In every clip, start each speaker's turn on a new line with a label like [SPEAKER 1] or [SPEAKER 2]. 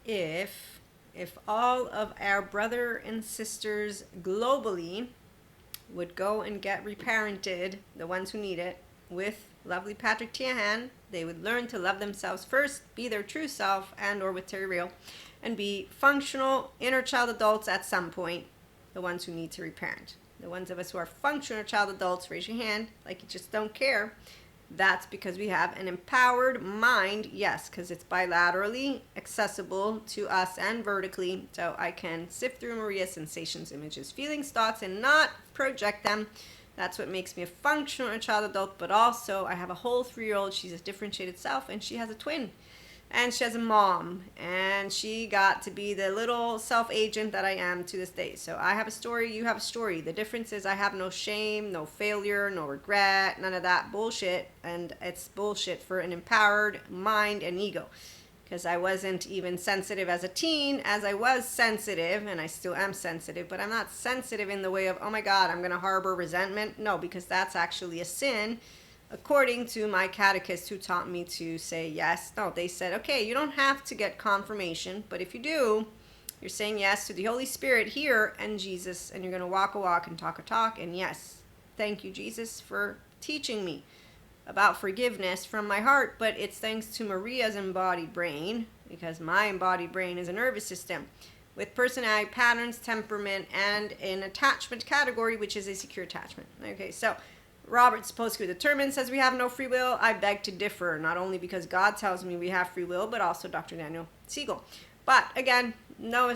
[SPEAKER 1] if all of our brother and sisters globally would go and get reparented, the ones who need it, with lovely Patrick Tiahan, they would learn to love themselves first, be their true self, and or with Terry Real, and be functional inner child adults at some point, the ones who need to reparent. The ones of us who are functional child adults, raise your hand, like you just don't care. That's because we have an empowered mind, yes, because it's bilaterally accessible to us and vertically, so I can sift through Maria's sensations, images, feelings, thoughts, and not project them. That's what makes me a functional child adult, but also I have a whole 3-year-old. She's a differentiated self, and she has a twin. And she has a mom, and she got to be the little self-agent that I am to this day. So I have a story, you have a story. The difference is I have no shame, no failure, no regret, none of that bullshit. And it's bullshit for an empowered mind and ego. Because I wasn't even sensitive as a teen, as I was sensitive, and I still am sensitive, but I'm not sensitive in the way of, oh my God, I'm going to harbor resentment. No, because that's actually a sin. According to my catechist who taught me to say yes. No, they said, okay, you don't have to get confirmation, but if you do, you're saying yes to the Holy Spirit here and Jesus, and you're going to walk a walk and talk a talk, and yes, thank you, Jesus, for teaching me about forgiveness from my heart, but it's thanks to Maria's embodied brain, because my embodied brain is a nervous system with personality patterns, temperament, and an attachment category, which is a secure attachment. Okay, so Robert Sapolsky determined says we have no free will. I beg to differ, not only because God tells me we have free will, but also Dr. Daniel Siegel. But again, no,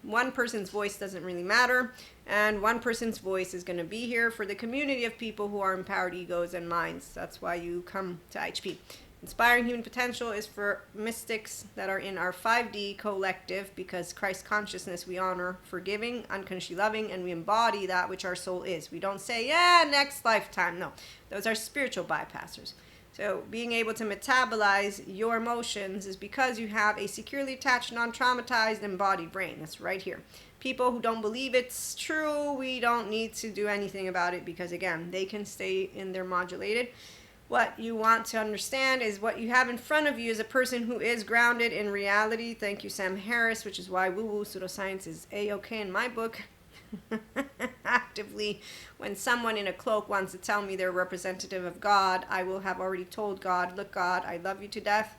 [SPEAKER 1] one person's voice doesn't really matter, and one person's voice is going to be here for the community of people who are empowered egos and minds. That's why you come to IHP. Inspiring human potential is for mystics that are in our 5D collective, because Christ consciousness we honor, forgiving, unconsciously loving, and we embody that which our soul is. We don't say, yeah, next lifetime. No, those are spiritual bypassers. So being able to metabolize your emotions is because you have a securely attached, non-traumatized, embodied brain. That's right here. People who don't believe it's true, we don't need to do anything about it, because again, they can stay in their modulated. What you want to understand is what you have in front of you is a person who is grounded in reality. Thank you, Sam Harris, which is why woo-woo pseudoscience is A-okay in my book. Actively, when someone in a cloak wants to tell me they're representative of God, I will have already told God, look, God, I love you to death.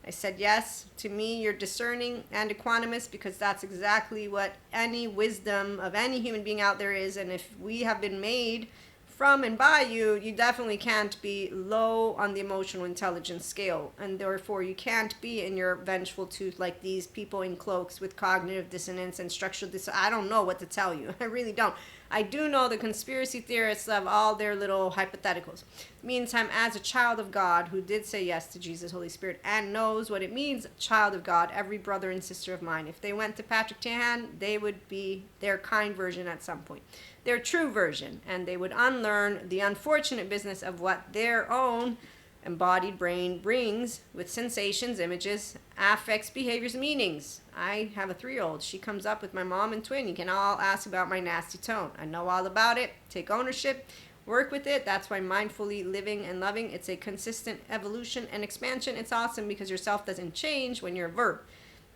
[SPEAKER 1] I said yes. To me, you're discerning and equanimous, because that's exactly what any wisdom of any human being out there is. And if we have been made from and by you, you definitely can't be low on the emotional intelligence scale, and therefore you can't be in your vengeful tooth like these people in cloaks with cognitive dissonance and structural I don't know what to tell you. I really don't. I do know the conspiracy theorists love all their little hypotheticals. Meantime, as a child of God who did say yes to Jesus, Holy Spirit, and knows what it means, child of God, every brother and sister of mine, if they went to Patrick Tahan, they would be their kind version at some point, their true version, and they would unlearn the unfortunate business of what their own embodied brain brings with sensations, images, affects, behaviors, meanings. I have a 3-year-old. She comes up with my mom and twin. You can all ask about my nasty tone. I know all about it. Take ownership. Work with it. That's why mindfully living and loving, it's a consistent evolution and expansion. It's awesome because your self doesn't change when you're a verb.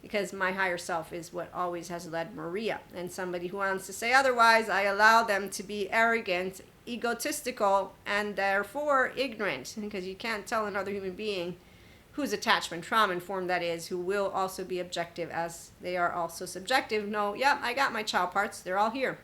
[SPEAKER 1] Because my higher self is what always has led Maria. And somebody who wants to say otherwise, I allow them to be arrogant, egotistical, and therefore ignorant. Because you can't tell another human being whose attachment, trauma informed that is, who will also be objective as they are also subjective. No, yeah, I got my child parts. They're all here.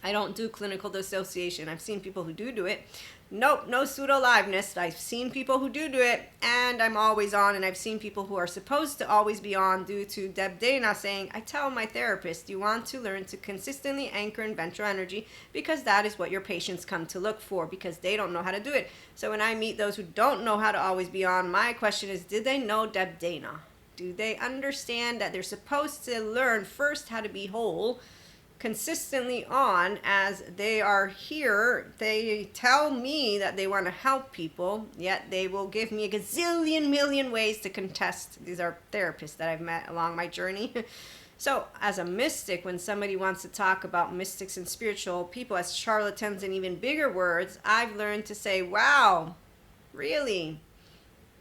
[SPEAKER 1] I don't do clinical dissociation. I've seen people who do it. Nope, no pseudo-liveness. I've seen people who do it, and I'm always on, and I've seen people who are supposed to always be on due to Deb Dana saying, I tell my therapist, you want to learn to consistently anchor in ventral energy, because that is what your patients come to look for, because they don't know how to do it. So when I meet those who don't know how to always be on, my question is, did they know Deb Dana? Do they understand that they're supposed to learn first how to be whole, consistently on, as they are here? They tell me that they want to help people, yet they will give me a gazillion million ways to contest. These are therapists that I've met along my journey. So as a mystic, when somebody wants to talk about mystics and spiritual people as charlatans and even bigger words, I've learned to say, wow, really?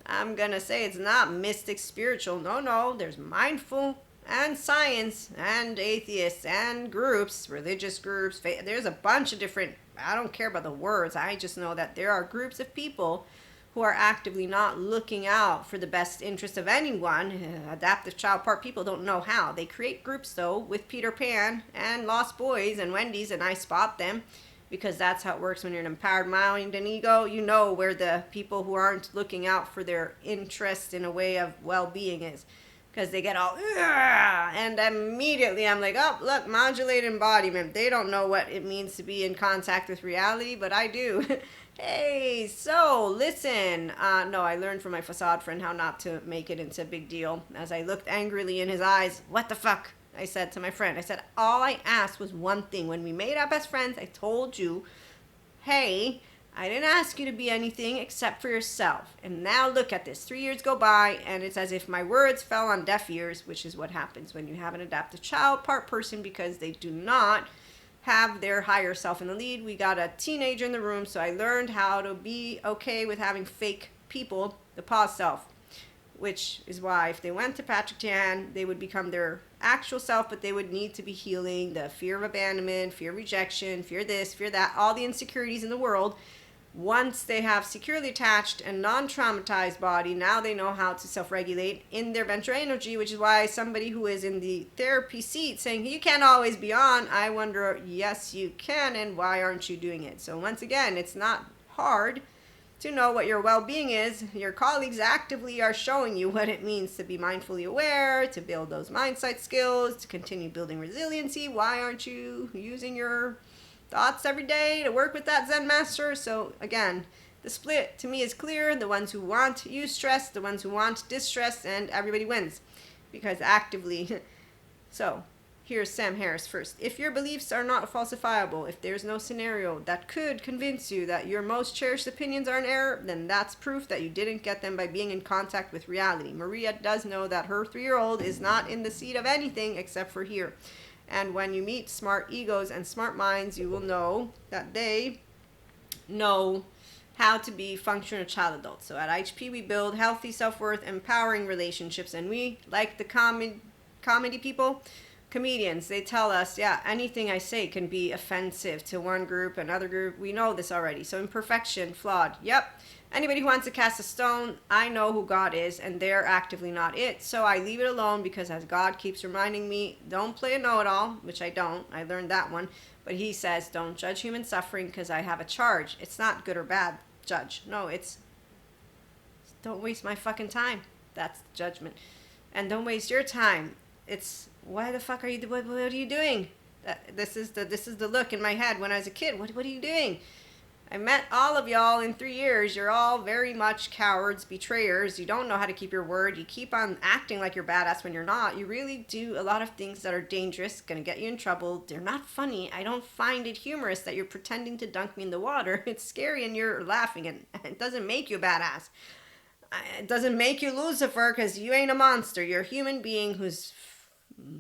[SPEAKER 1] I'm gonna say it's not mystic spiritual. No, there's mindful and science and atheists and groups, religious groups. There's a bunch of different, I don't care about the words. I just know that there are groups of people who are actively not looking out for the best interest of anyone. Adaptive child part people don't know how. They create groups though with Peter Pan and Lost Boys and Wendy's, and I spot them because that's how it works when you're an empowered mind and ego. You know where the people who aren't looking out for their interest in a way of well-being is, because they get all and immediately I'm like, oh look, modulate embodiment. They don't know what it means to be in contact with reality, but I do. Hey, so listen. No, I learned from my facade friend how not to make it into a big deal. As I looked angrily in his eyes, what the fuck? I said to my friend. I said, all I asked was one thing. When we made up as friends, I told you, hey, I didn't ask you to be anything except for yourself. And now look at this. 3 years go by, and it's as if my words fell on deaf ears, which is what happens when you have an adaptive child part person, because they do not have their higher self in the lead. We got a teenager in the room, so I learned how to be okay with having fake people, the pause self, which is why if they went to Patrick Tian, they would become their actual self, but they would need to be healing the fear of abandonment, fear of rejection, fear this, fear that, all the insecurities in the world. Once they have securely attached and non-traumatized body, now they know how to self-regulate in their ventral energy, which is why somebody who is in the therapy seat saying, you can't always be on, I wonder, yes, you can, and why aren't you doing it? So once again, it's not hard to know what your well-being is. Your colleagues actively are showing you what it means to be mindfully aware, to build those mindset skills, to continue building resiliency. Why aren't you using your thoughts every day to work with that Zen master? So again, the split to me is clear. The ones who want eustress, the ones who want distress, and everybody wins because actively. So here's Sam Harris first. If your beliefs are not falsifiable, if there's no scenario that could convince you that your most cherished opinions are in error, then that's proof that you didn't get them by being in contact with reality. Maria does know that her 3-year-old is not in the seat of anything except for here. And when you meet smart egos and smart minds, you will know that they know how to be functional child adults. So at IHP, we build healthy self-worth, empowering relationships. And we, like the comedy people, comedians, they tell us, yeah, anything I say can be offensive to one group, another group. We know this already. So imperfection, flawed. Yep. Anybody who wants to cast a stone, I know who God is, and they're actively not it. So I leave it alone because as God keeps reminding me, don't play a know-it-all, which I don't. I learned that one. But he says, don't judge human suffering because I have a charge. It's not good or bad, judge. No, it's don't waste my fucking time. That's the judgment. And don't waste your time. It's why the fuck are you, what are you doing? This is the look in my head when I was a kid. What are you doing? I met all of y'all in 3 years. You're all very much cowards, betrayers. You don't know how to keep your word. You keep on acting like you're badass when you're not. You really do a lot of things that are dangerous, going to get you in trouble. They're not funny. I don't find it humorous that you're pretending to dunk me in the water. It's scary and you're laughing, and it doesn't make you a badass. It doesn't make you Lucifer because you ain't a monster. You're a human being who's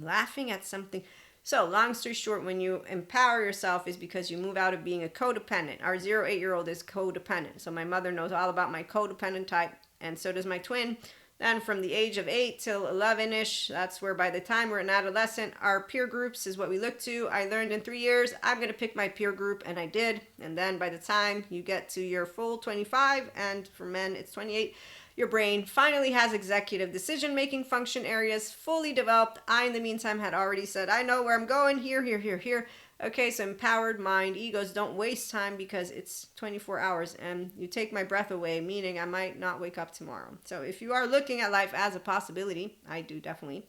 [SPEAKER 1] laughing at something. So, long story short, when you empower yourself is because you move out of being a codependent. Our 0-8-year-old is codependent. So my mother knows all about my codependent type, and so does my twin. Then from the age of 8 till 11-ish, that's where by the time we're an adolescent, our peer groups is what we look to. I learned in 3 years, I'm going to pick my peer group, and I did. And then by the time you get to your full 25, and for men it's 28, your brain finally has executive decision-making function areas fully developed. I, in the meantime, had already said, I know where I'm going, here. Okay, so empowered mind, egos don't waste time because it's 24 hours and you take my breath away, meaning I might not wake up tomorrow. So if you are looking at life as a possibility, I do definitely,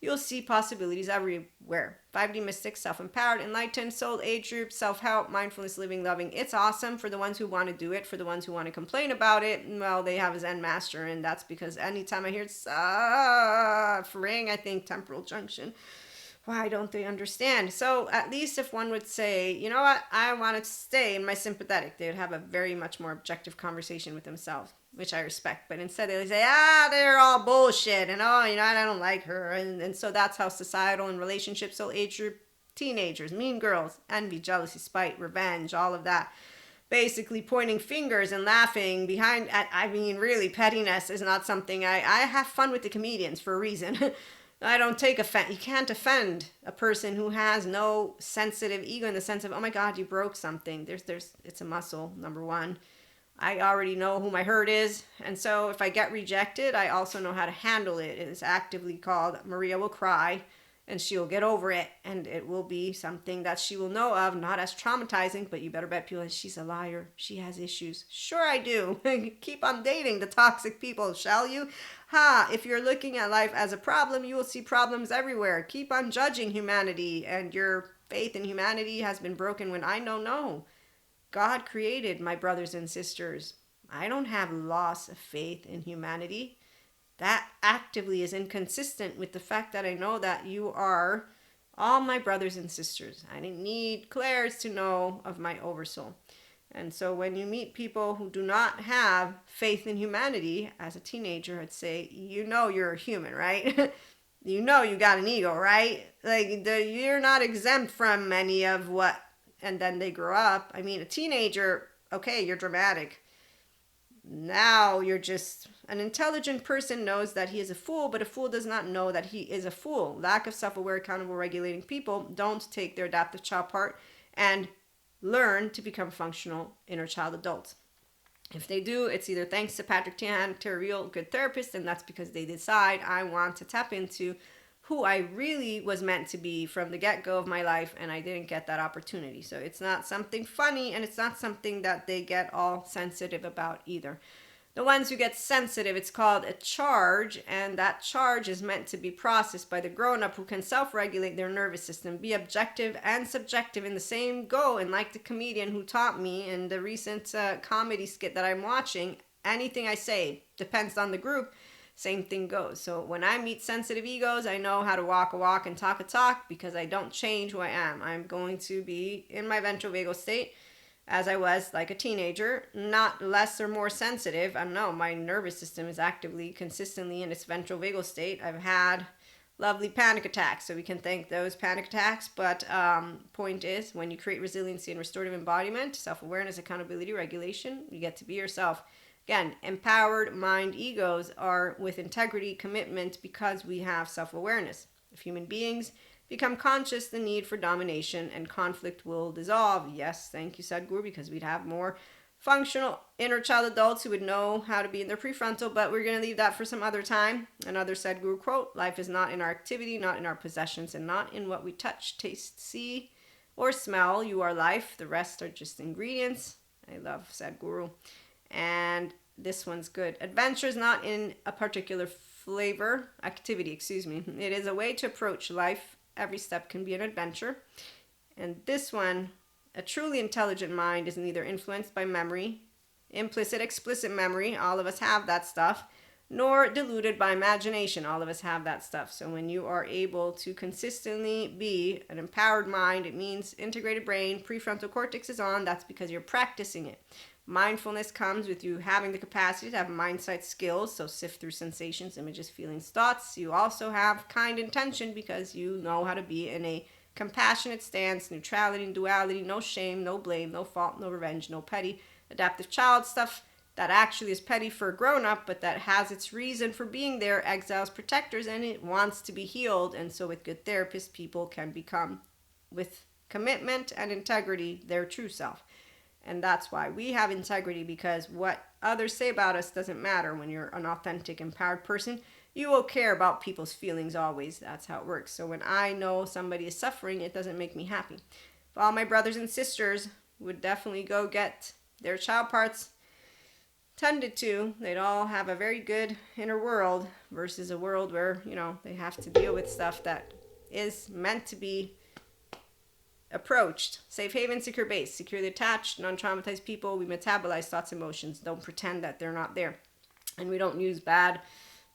[SPEAKER 1] you'll see possibilities everywhere. 5D mystics, self-empowered, enlightened, soul age group, self-help, mindfulness, living, loving. It's awesome for the ones who want to do it. For the ones who want to complain about it, well, they have a Zen master, and that's because anytime I hear suffering, I think temporal junction. Why don't they understand? So at least if one would say, you know what, I want to stay in my sympathetic, they would have a very much more objective conversation with themselves, which I respect. But instead they say, they're all bullshit, and I don't like her. And so that's how societal and relationships, so age group, teenagers, mean girls, envy, jealousy, spite, revenge, all of that. Basically pointing fingers and laughing behind, really, pettiness is not something I have fun with the comedians for a reason. I don't take offense. You can't offend a person who has no sensitive ego in the sense of, oh my God, you broke something. It's a muscle, number one. I already know who my hurt is. And so if I get rejected, I also know how to handle it. It is actively called Maria will cry and she'll get over it. And it will be something that she will know of, not as traumatizing, but you better bet people, she's a liar. She has issues. Sure, I do. Keep on dating the toxic people, shall you? If you're looking at life as a problem, you will see problems everywhere. Keep on judging humanity, and your faith in humanity has been broken when I know no. God created my brothers and sisters. I don't have loss of faith in humanity. That actively is inconsistent with the fact that I know that you are all my brothers and sisters. I didn't need Claire's to know of my oversoul. And so when you meet people who do not have faith in humanity, as a teenager, I'd say, you know you're a human, right? You know you got an ego, right? Like, you're not exempt from any of what, and then they grow up. I mean, a teenager, okay, you're dramatic. Now you're just, an intelligent person knows that he is a fool, but a fool does not know that he is a fool. Lack of self-aware, accountable, regulating people don't take their adaptive child part and learn to become functional inner child adults. If they do, it's either thanks to Patrick Tian, to a real good therapist, and that's because they decide, I want to tap into who I really was meant to be from the get-go of my life, and I didn't get that opportunity. So it's not something funny, and it's not something that they get all sensitive about either. The ones who get sensitive, it's called a charge, and that charge is meant to be processed by the grown-up who can self-regulate their nervous system, be objective and subjective in the same go. And like the comedian who taught me in the recent comedy skit that I'm watching, anything I say depends on the group, same thing goes. So when I meet sensitive egos, I know how to walk a walk and talk a talk because I don't change who I am. I'm going to be in my ventral vagal state as I was like a teenager, not less or more sensitive. I don't know, my nervous system is actively, consistently in its ventral vagal state. I've had lovely panic attacks, so we can thank those panic attacks. But point is, when you create resiliency and restorative embodiment, self-awareness, accountability, regulation, you get to be yourself. Again, empowered mind egos are with integrity, commitment, because we have self-awareness. If human beings become conscious, the need for domination and conflict will dissolve. Yes, thank you, Sadhguru, because we'd have more functional inner child adults who would know how to be in their prefrontal, but we're going to leave that for some other time. Another Sadhguru quote, life is not in our activity, not in our possessions, and not in what we touch, taste, see, or smell. You are life. The rest are just ingredients. I love Sadhguru. And this one's good. Adventure is not in a particular activity. It is a way to approach life. Every step can be an adventure. And this one, a truly intelligent mind is neither influenced by memory, implicit, explicit memory, all of us have that stuff, nor deluded by imagination, all of us have that stuff. So when you are able to consistently be an empowered mind, it means integrated brain, prefrontal cortex is on, that's because you're practicing it. Mindfulness comes with you having the capacity to have mind-sight skills, so sift through sensations, images, feelings, thoughts. You also have kind intention because you know how to be in a compassionate stance, neutrality and duality, no shame, no blame, no fault, no revenge, no petty. Adaptive child stuff that actually is petty for a grown-up, but that has its reason for being there, exiles, protectors, and it wants to be healed. And so with good therapists, people can become, with commitment and integrity, their true self. And that's why we have integrity, because what others say about us doesn't matter. When you're an authentic, empowered person, you will care about people's feelings always. That's how it works. So when I know somebody is suffering, it doesn't make me happy. If all my brothers and sisters would definitely go get their child parts tended to, they'd all have a very good inner world versus a world where, they have to deal with stuff that is meant to be approached. Safe haven, secure base. Securely attached, non-traumatized people. We metabolize thoughts, emotions. Don't pretend that they're not there. And we don't use bad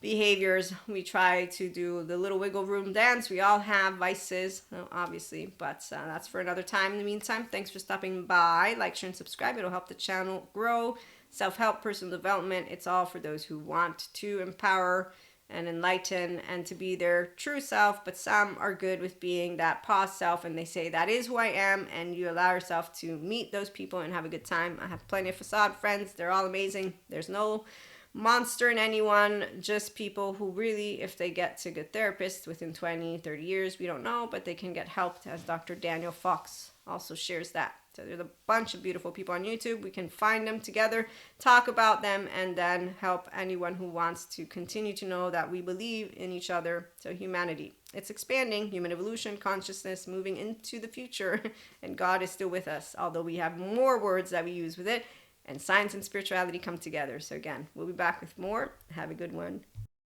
[SPEAKER 1] behaviors. We try to do the little wiggle room dance. We all have vices, obviously, but that's for another time. In the meantime, thanks for stopping by. Like, share, and subscribe. It'll help the channel grow. Self-help, personal development. It's all for those who want to empower and enlighten and to be their true self, but some are good with being that pause self, and they say that is who I am, and you allow yourself to meet those people and have a good time. I have plenty of facade friends. They're all amazing. There's no monster in anyone, just people who really, if they get to good therapists within 20, 30 years, we don't know, but they can get helped, as Dr. Daniel Fox also shares that. So there's a bunch of beautiful people on YouTube. We can find them together, talk about them, and then help anyone who wants to continue to know that we believe in each other. So humanity, it's expanding, human evolution, consciousness, moving into the future, and God is still with us, although we have more words that we use with it, and science and spirituality come together. So again, we'll be back with more. Have a good one.